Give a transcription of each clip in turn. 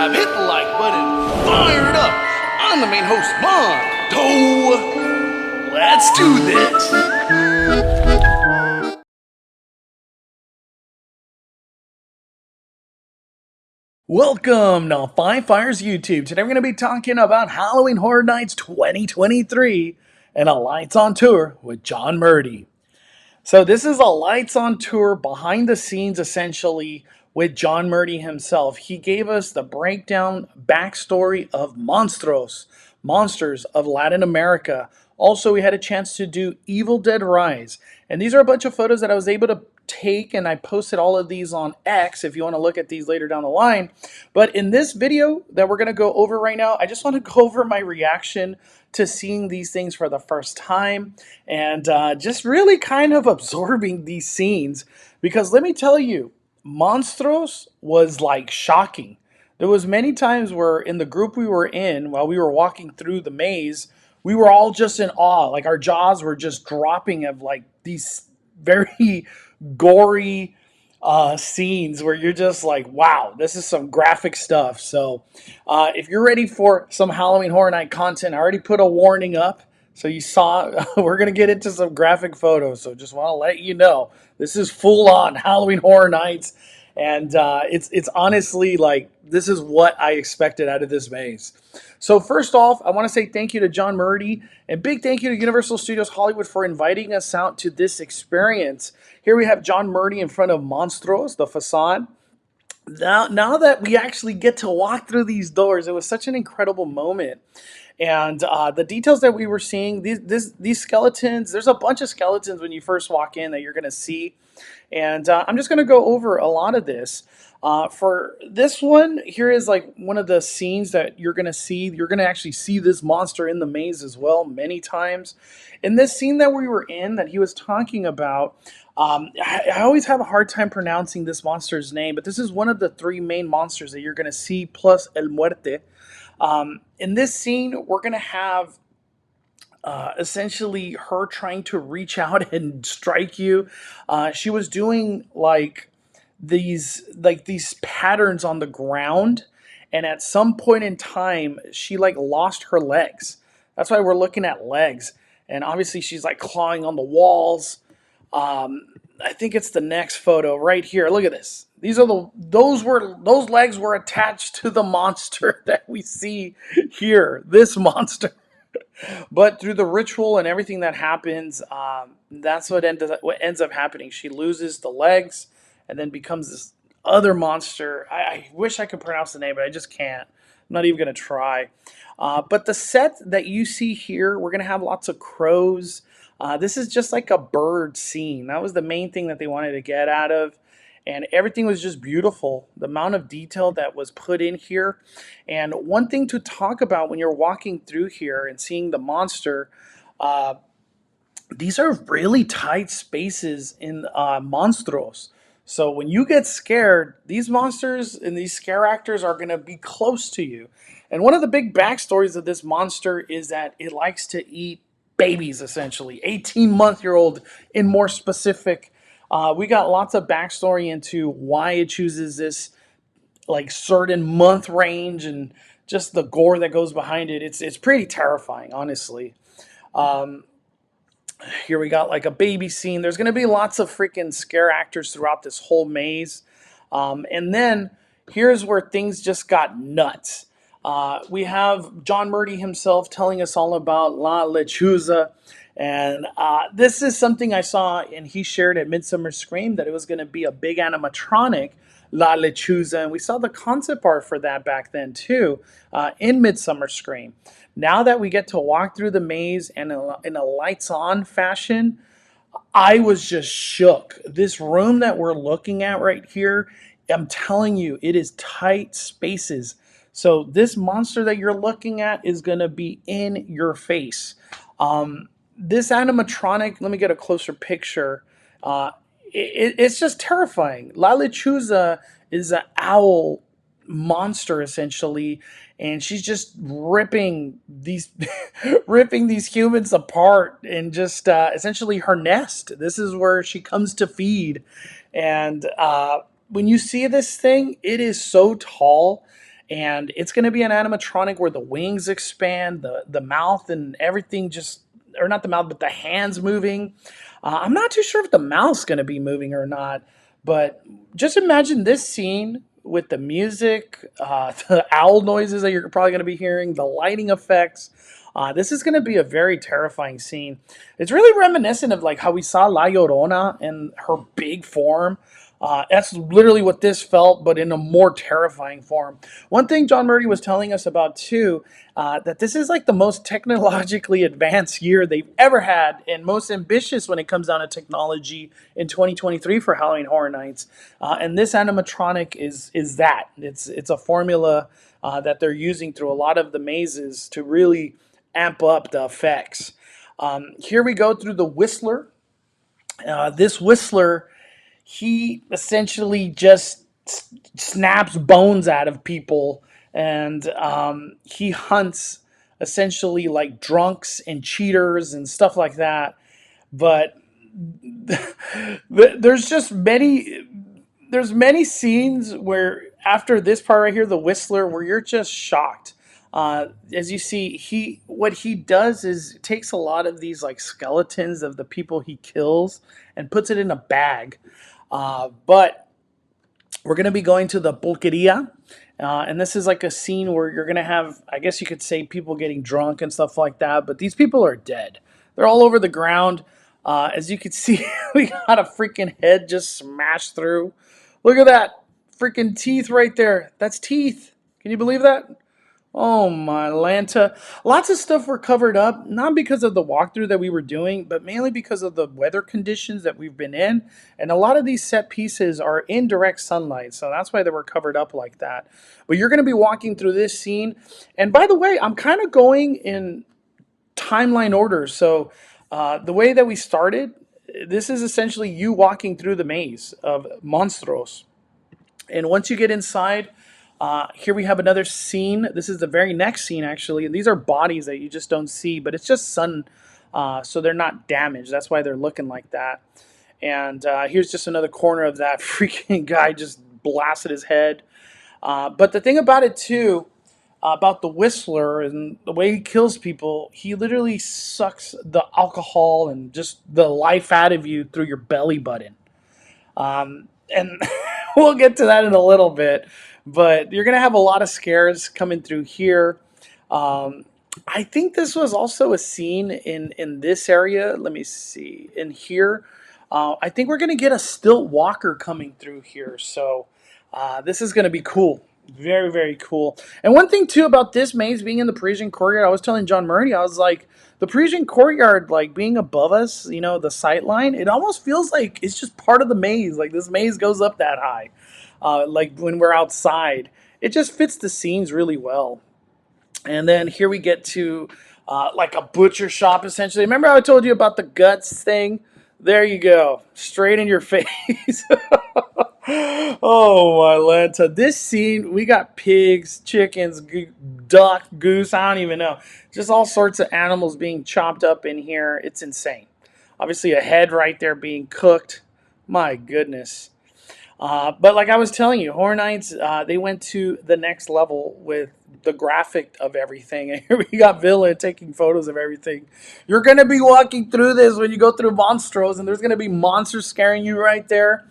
subscribe, hit the like button, fire it up. I'm the main host, Mondo. Let's do this. Welcome to Five Fires YouTube. Today we're going to be talking about Halloween Horror Nights 2023 and a Lights on Tour with John Murdy. So this is a lights on tour behind the scenes essentially with John Murdy himself. He gave us the breakdown backstory of Monstruos, Monsters of Latin America. Also, we had a chance to do Evil Dead Rise. And these are a bunch of photos that I was able to take, and I posted all of these on X if you want to look at these later down the line. But in this video that we're going to go over right now, I just want to go over my reaction to seeing these things for the first time and just really kind of absorbing these scenes, because let me tell you, Monstruos was like shocking. There was many times where in the group we were in, while we were walking through the maze, we were all just in awe. Like our jaws were just dropping of like these very gory scenes where you're just like, wow, this is some graphic stuff. So if you're ready for some Halloween Horror Night content, I already put a warning up. So you saw, we're going to get into some graphic photos. So just want to let you know, this is full on Halloween Horror Nights. And it's honestly like, this is what I expected out of this maze. So first off, I want to say thank you to John Murdy and big thank you to Universal Studios Hollywood for inviting us out to this experience. Here we have John Murdy in front of Monstruos, the facade. Now that we actually get to walk through these doors, it was such an incredible moment. And the details that we were seeing, these skeletons, there's a bunch of skeletons when you first walk in that you're going to see. And I'm just going to go over a lot of this. For this one, here is like one of the scenes that you're going to see. You're going to actually see this monster in the maze as well many times. In this scene that we were in that he was talking about, I always have a hard time pronouncing this monster's name, but this is one of the three main monsters that you're going to see, plus El Muerte. In this scene, we're going to have essentially her trying to reach out and strike you. She was doing like these patterns on the ground, and at some point in time, she like lost her legs. That's why we're looking at legs, and obviously she's like clawing on the walls. I think it's the next photo right here. Look at this. These are those legs were attached to the monster that we see here. This monster. But through the ritual and everything that happens, that's what ends up happening. She loses the legs and then becomes this other monster. I wish I could pronounce the name, but I just can't. I'm not even going to try. But the set that you see here, we're going to have lots of crows. This is just like a bird scene. That was the main thing that they wanted to get out of. And everything was just beautiful. The amount of detail that was put in here. And one thing to talk about when you're walking through here and seeing the monster, these are really tight spaces in Monstruos. So when you get scared, these monsters and these scare actors are going to be close to you. And one of the big backstories of this monster is that it likes to eat babies, essentially. 18-month-old in more specific. We got lots of backstory into why it chooses this like certain month range and just the gore that goes behind it. It's pretty terrifying, honestly. Here we got like a baby scene. There's going to be lots of freaking scare actors throughout this whole maze. And then here's where things just got nuts. We have John Murdy himself telling us all about La Lechuza. And this is something I saw and he shared at Midsummer Scream, that it was going to be a big animatronic La Lechuza. And we saw the concept art for that back then too in Midsummer Scream. Now that we get to walk through the maze and in a lights on fashion, I was just shook. This room that we're looking at right here, I'm telling you, it is tight spaces. So this monster that you're looking at is going to be in your face. This animatronic, let me get a closer picture. It's just terrifying. La Lechuza is an owl monster, essentially, and she's just ripping these humans apart and just essentially her nest. This is where she comes to feed. And when you see this thing, it is so tall. And it's going to be an animatronic where the wings expand, the mouth and everything just, or not the mouth, but the hands moving. I'm not too sure if the mouth's going to be moving or not, but just imagine this scene with the music, the owl noises that you're probably going to be hearing, the lighting effects. This is going to be a very terrifying scene. It's really reminiscent of like how we saw La Llorona in her big form. That's literally what this felt, but in a more terrifying form. One thing John Murdy was telling us about too, that this is like the most technologically advanced year they've ever had, and most ambitious when it comes down to technology in 2023 for Halloween Horror Nights. And this animatronic is that. It's a formula that they're using through a lot of the mazes to really amp up the effects. Here we go through the Whistler. This Whistler, he essentially just snaps bones out of people, and he hunts essentially like drunks and cheaters and stuff like that. But there's just many scenes where after this part right here, the Whistler, where you're just shocked. As you see, what he does is takes a lot of these like skeletons of the people he kills and puts it in a bag. But we're going to be going to the pulqueria. And this is like a scene where you're going to have, I guess you could say, people getting drunk and stuff like that. But these people are dead. They're all over the ground. As you can see, we got a freaking head just smashed through. Look at that. Freaking teeth right there. That's teeth. Can you believe that? Oh my Lanta. Lots of stuff were covered up, not because of the walkthrough that we were doing, but mainly because of the weather conditions that we've been in. And a lot of these set pieces are in direct sunlight, so that's why they were covered up like that. But you're going to be walking through this scene. And by the way, I'm kind of going in timeline order. So the way that we started, this is essentially you walking through the maze of Monstruos. And once you get inside, here we have another scene. This is the very next scene, actually. And these are bodies that you just don't see, but it's just sun, so they're not damaged. That's why they're looking like that. And here's just another corner of that freaking guy just blasted his head. But the thing about it, too, about the Whistler and the way he kills people, he literally sucks the alcohol and just the life out of you through your belly button. And we'll get to that in a little bit, but you're going to have a lot of scares coming through here. I think this was also a scene in this area. Let me see. In here, I think we're going to get a stilt walker coming through here. So this is going to be cool. Very, very cool. And one thing, too, about this maze being in the Parisian Courtyard, I was telling John Murray, I was like, the Parisian Courtyard, like, being above us, you know, the sight line, it almost feels like it's just part of the maze. Like, this maze goes up that high. Like, when we're outside. It just fits the scenes really well. And then here we get to, like, a butcher shop, essentially. Remember how I told you about the guts thing? There you go. Straight in your face. Oh my Lanta. This scene, we got pigs, chickens, duck, goose, I don't even know. Just all sorts of animals being chopped up in here. It's insane. Obviously a head right there being cooked. My goodness. But like I was telling you, Horror Nights, they went to the next level with the graphic of everything. And here we got Villa taking photos of everything. You're going to be walking through this when you go through Monstruos, and there's going to be monsters scaring you right there.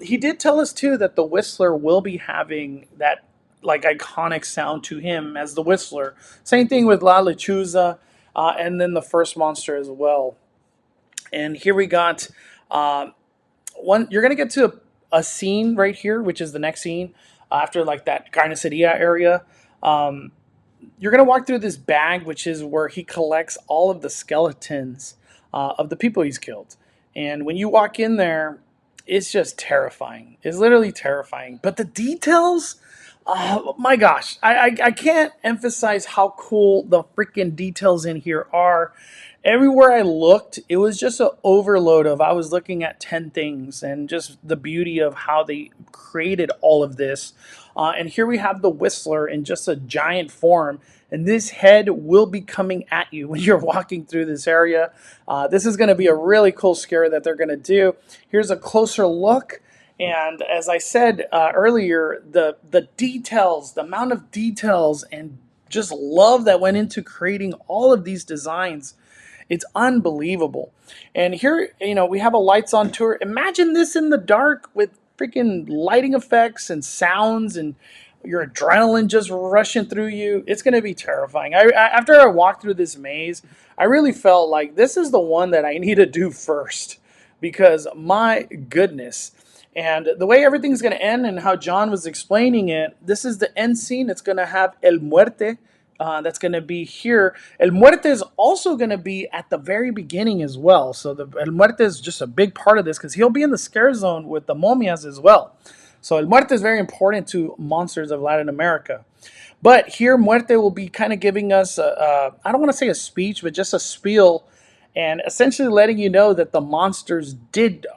He did tell us, too, that the Whistler will be having that like iconic sound to him as the Whistler. Same thing with La Lechuza, and then the first monster as well. And here we got one. You're going to get to a scene right here, which is the next scene after like that carniceria area. You're going to walk through this bag, which is where he collects all of the skeletons of the people he's killed. And when you walk in there, it's just terrifying. It's literally terrifying. But the details, oh my gosh, I can't emphasize how cool the freaking details in here are. Everywhere I looked, it was just an overload of, I was looking at 10 things, and just the beauty of how they created all of this. And here we have the Whistler in just a giant form, and this head will be coming at you when you're walking through this area. This is going to be a really cool scare that they're going to do. Here's a closer look, And as I said earlier, the details, the amount of details and just love that went into creating all of these designs, it's unbelievable. And here, we have a lights on tour. Imagine this in the dark with freaking lighting effects and sounds and your adrenaline just rushing through you. It's going to be terrifying. After I walked through this maze, I really felt like this is the one that I need to do first because my goodness. And the way everything's going to end and how John was explaining it, this is the end scene. It's going to have El Muerte that's going to be here. El Muerte is also going to be at the very beginning as well. So the El Muerte is just a big part of this because he'll be in the scare zone with the momias as well. So El Muerte is very important to Monsters of Latin America. But here, Muerte will be kind of giving us, I don't want to say a speech, but just a spiel and essentially letting you know that the monsters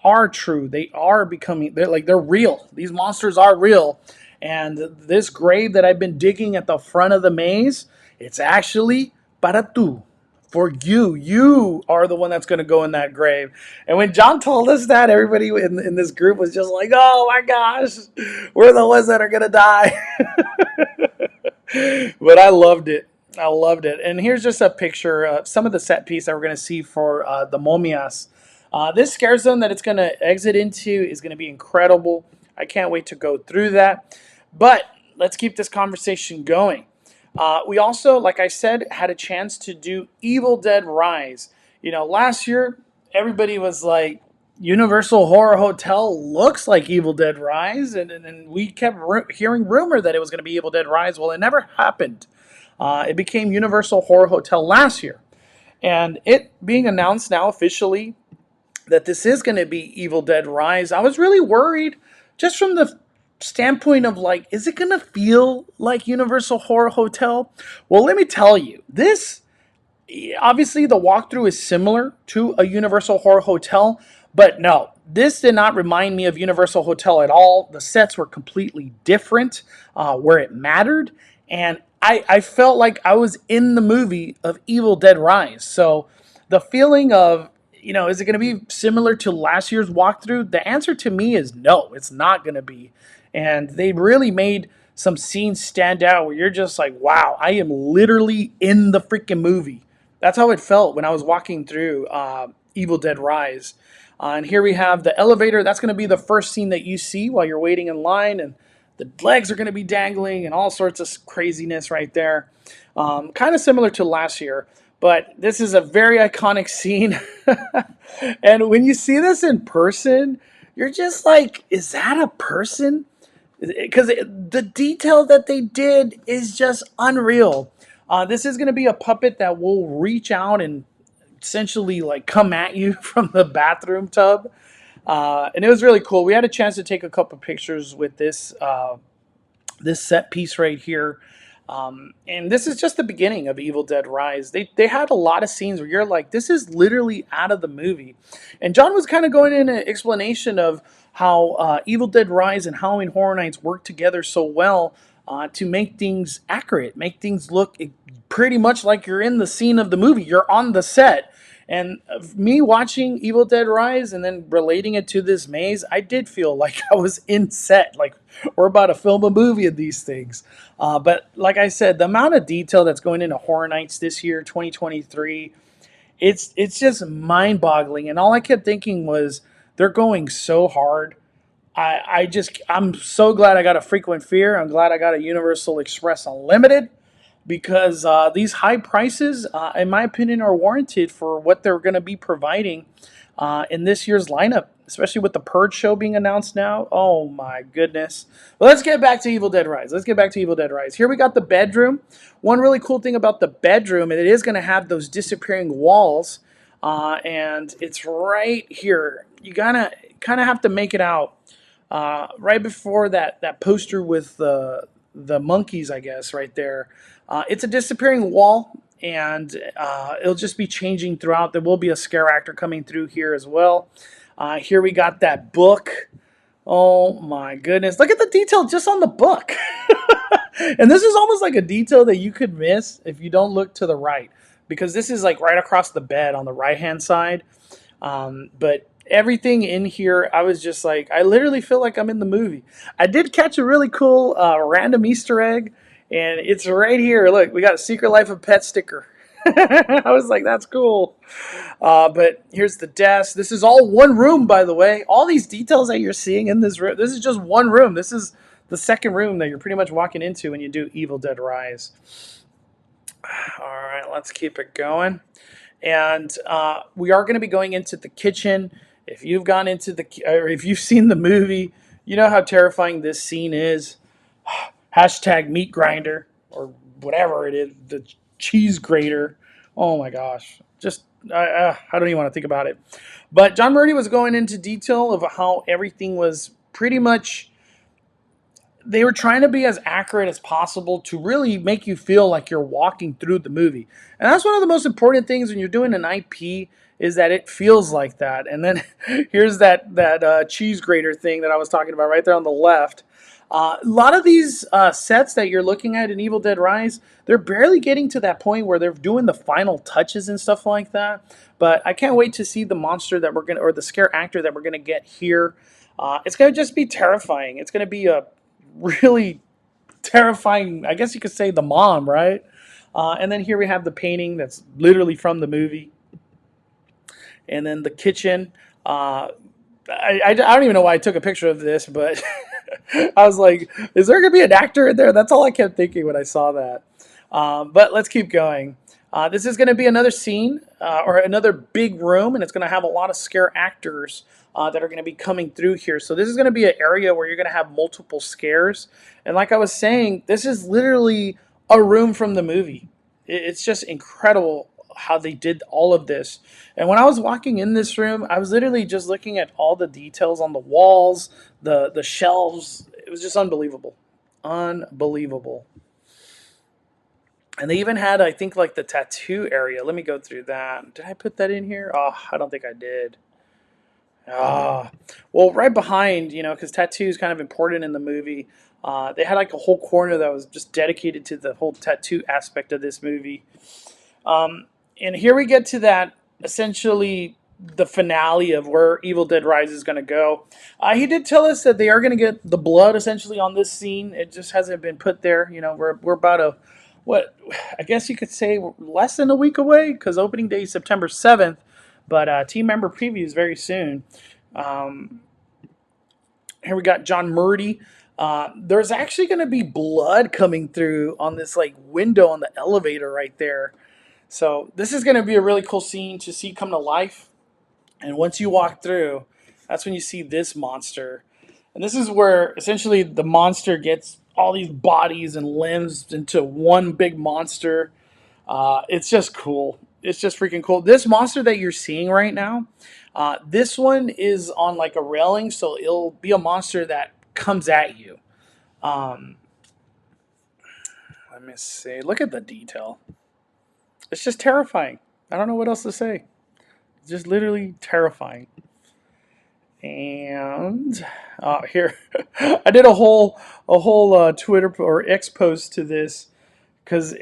are true. They are becoming, they're real. These monsters are real. And this grave that I've been digging at the front of the maze, it's actually para tú. For you. You are the one that's going to go in that grave. And when John told us that, everybody in this group was just like, oh my gosh, we're the ones that are going to die. But I loved it. I loved it. And here's just a picture of some of the set piece that we're going to see for the momias. This scare zone that it's going to exit into is going to be incredible. I can't wait to go through that. But let's keep this conversation going. We also, like I said, had a chance to do Evil Dead Rise. Last year, everybody was like, Universal Horror Hotel looks like Evil Dead Rise, and we kept hearing rumor that it was going to be Evil Dead Rise. Well, it never happened. It became Universal Horror Hotel last year. And it being announced now officially that this is going to be Evil Dead Rise, I was really worried just from the standpoint of like, is it going to feel like Universal Horror Hotel? Well, let me tell you, this, obviously the walkthrough is similar to a Universal Horror Hotel, but no, this did not remind me of Universal Hotel at all. The sets were completely different where it mattered, and I felt like I was in the movie of Evil Dead Rise. So the feeling of, is it going to be similar to last year's walkthrough? The answer to me is no, it's not going to be. And they really made some scenes stand out where you're just like, wow, I am literally in the freaking movie. That's how it felt when I was walking through Evil Dead Rise. And here we have the elevator. That's going to be the first scene that you see while you're waiting in line. And the legs are going to be dangling and all sorts of craziness right there. Kind of similar to last year. But this is a very iconic scene. And when you see this in person, you're just like, is that a person? Because the detail that they did is just unreal. This is going to be a puppet that will reach out and essentially like come at you from the bathroom tub. And it was really cool. We had a chance to take a couple pictures with this this set piece right here. And this is just the beginning of Evil Dead Rise. They had a lot of scenes where you're like, this is literally out of the movie. And John was kind of going into an explanation of how Evil Dead Rise and Halloween Horror Nights work together so well to make things accurate, make things look pretty much like you're in the scene of the movie. You're on the set. And me watching Evil Dead Rise and then relating it to this maze, I did feel like I was in set. Like, we're about to film a movie of these things. But like I said, the amount of detail that's going into Horror Nights this year, 2023, it's just mind-boggling. And all I kept thinking was, they're going so hard. I'm so glad I got a Frequent Fear. I'm glad I got a Universal Express Unlimited. Because these high prices, in my opinion, are warranted for what they're going to be providing in this year's lineup, especially with the Purge show being announced now. Oh my goodness. Well, let's get back to Evil Dead Rise. Here we got the bedroom. One really cool thing about the bedroom, and it is going to have those disappearing walls, and it's right here. You gotta kind of have to make it out right before that poster with the monkeys, I guess, right there. It's a disappearing wall, and it'll just be changing throughout. There will be a scare actor coming through here as well. Here we got that book. Oh my goodness. Look at the detail just on the book. And this is almost like a detail that you could miss if you don't look to the right. Because this is like right across the bed on the right-hand side. But everything in here, I was just like, I literally feel like I'm in the movie. I did catch a really cool random Easter egg, and it's right here. Look, we got a Secret Life of Pet sticker. I was like, that's cool. But here's the desk. This is all one room, by the way. All these details that you're seeing in this room, this is just one room. This is the second room that you're pretty much walking into when you do Evil Dead Rise. All right, let's keep it going. And we are going to be going into the kitchen. If you've gone into or if you've seen the movie, you know how terrifying this scene is. Hashtag meat grinder or whatever it is, the cheese grater. Oh my gosh, just I don't even want to think about it. But John Murdy was going into detail of how everything was pretty much. They were trying to be as accurate as possible to really make you feel like you're walking through the movie. And that's one of the most important things when you're doing an IP is that it feels like that. And then here's that cheese grater thing that I was talking about right there on the left. A lot of these sets that you're looking at in Evil Dead Rise, they're barely getting to that point where they're doing the final touches and stuff like that. But I can't wait to see the monster that we're going to, or the scare actor that we're going to get here. It's going to just be terrifying. It's going to be a really terrifying, I guess you could say, the mom, right? And then here we have the painting that's literally from the movie. And then the kitchen. I don't even know why I took a picture of this, but I was like, is there going to be an actor in there? That's all I kept thinking when I saw that. But let's keep going. This is going to be another scene or another big room, and it's going to have a lot of scare actors that are going to be coming through here. So this is going to be an area where you're going to have multiple scares. And like I was saying, this is literally a room from the movie. It's just incredible how they did all of this. And when I was walking in this room, I was literally just looking at all the details on the walls, the shelves. It was just unbelievable. Unbelievable. And they even had, I think, like the tattoo area. Let me go through that. Did I put that in here? Oh, I don't think I did. Ah, well, right behind, because tattoo is kind of important in the movie. They had like a whole corner that was just dedicated to the whole tattoo aspect of this movie. And here we get to that, essentially the finale of where Evil Dead Rise is going to go. He did tell us that they are going to get the blood essentially on this scene. It just hasn't been put there. We're about I guess you could say less than a week away because opening day is September 7th, but team member previews very soon. Here we got John Murdy. There's actually going to be blood coming through on this like window on the elevator right there. So this is going to be a really cool scene to see come to life. And once you walk through, that's when you see this monster. And this is where essentially the monster gets all these bodies and limbs into one big monster. It's just cool. It's just freaking cool. This monster that you're seeing right now, this one is on like a railing, so it'll be a monster that comes at you. Let me see. Look at the detail. It's just terrifying. I don't know what else to say. It's just literally terrifying. And here, I did a whole Twitter or X post to this because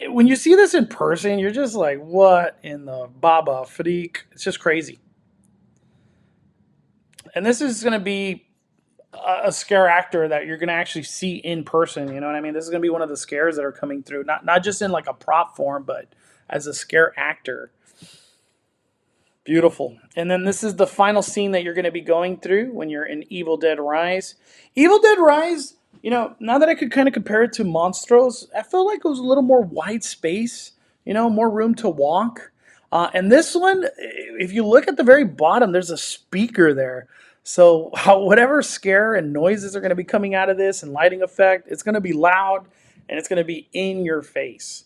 when you see this in person, you're just like, what in the baba freak? It's just crazy. And this is going to be a scare actor that you're going to actually see in person. You know what I mean? This is going to be one of the scares that are coming through, not just in like a prop form, but as a scare actor. Beautiful. And then this is the final scene that you're going to be going through when you're in Evil Dead Rise. Evil Dead Rise, now that I could kind of compare it to Monstruos, I feel like it was a little more wide space, more room to walk. And this one, if you look at the very bottom, there's a speaker there. So whatever scare and noises are going to be coming out of this and lighting effect, it's going to be loud and it's going to be in your face.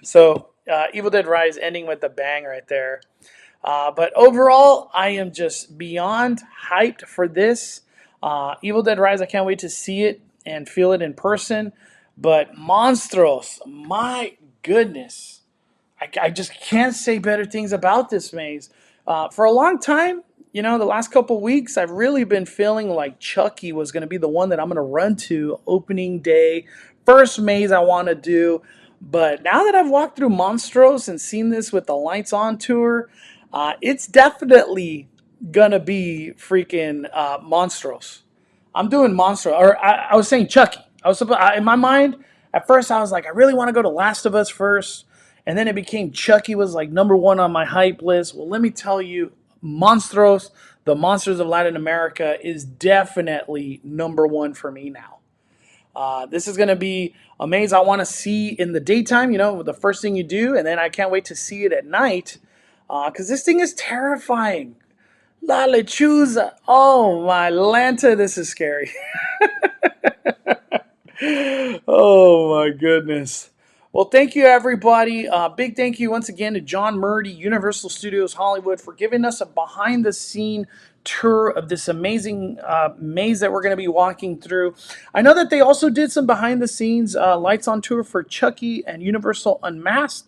So Evil Dead Rise ending with a bang right there. But overall, I am just beyond hyped for this. Evil Dead Rise, I can't wait to see it and feel it in person. But Monstruos, my goodness. I just can't say better things about this maze. For a long time, the last couple weeks, I've really been feeling like Chucky was going to be the one that I'm going to run to opening day. First maze I want to do. But now that I've walked through Monstruos and seen this with the Lights On tour, it's definitely gonna be freaking Monstruos. I'm doing Monstro, or I was saying Chucky. In my mind at first. I was like, I really want to go to Last of Us first, and then it became Chucky was like number one on my hype list. Well, let me tell you, Monstros, the Monsters of Latin America, is definitely number one for me now. This is going to be amazing. I want to see in the daytime, the first thing you do, and then I can't wait to see it at night because this thing is terrifying. La Lechuza. Oh, my Lanta, this is scary. Oh, my goodness. Well, thank you, everybody. Big thank you once again to John Murdy, Universal Studios Hollywood, for giving us a behind-the-scene tour of this amazing maze that we're going to be walking through. I know that they also did some behind-the-scenes lights on tour for Chucky and Universal Unmasked.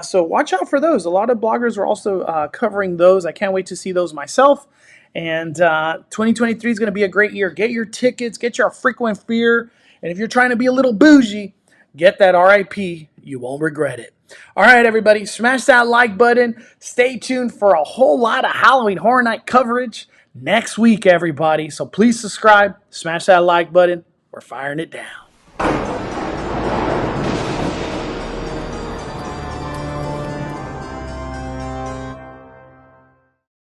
So watch out for those. A lot of bloggers are also covering those. I can't wait to see those myself. And 2023 is going to be a great year. Get your tickets. Get your frequent fear. And if you're trying to be a little bougie, get that RIP. You won't regret it. All right, everybody. Smash that like button. Stay tuned for a whole lot of Halloween Horror Night coverage next week, everybody. So please subscribe. Smash that like button. We're firing it down.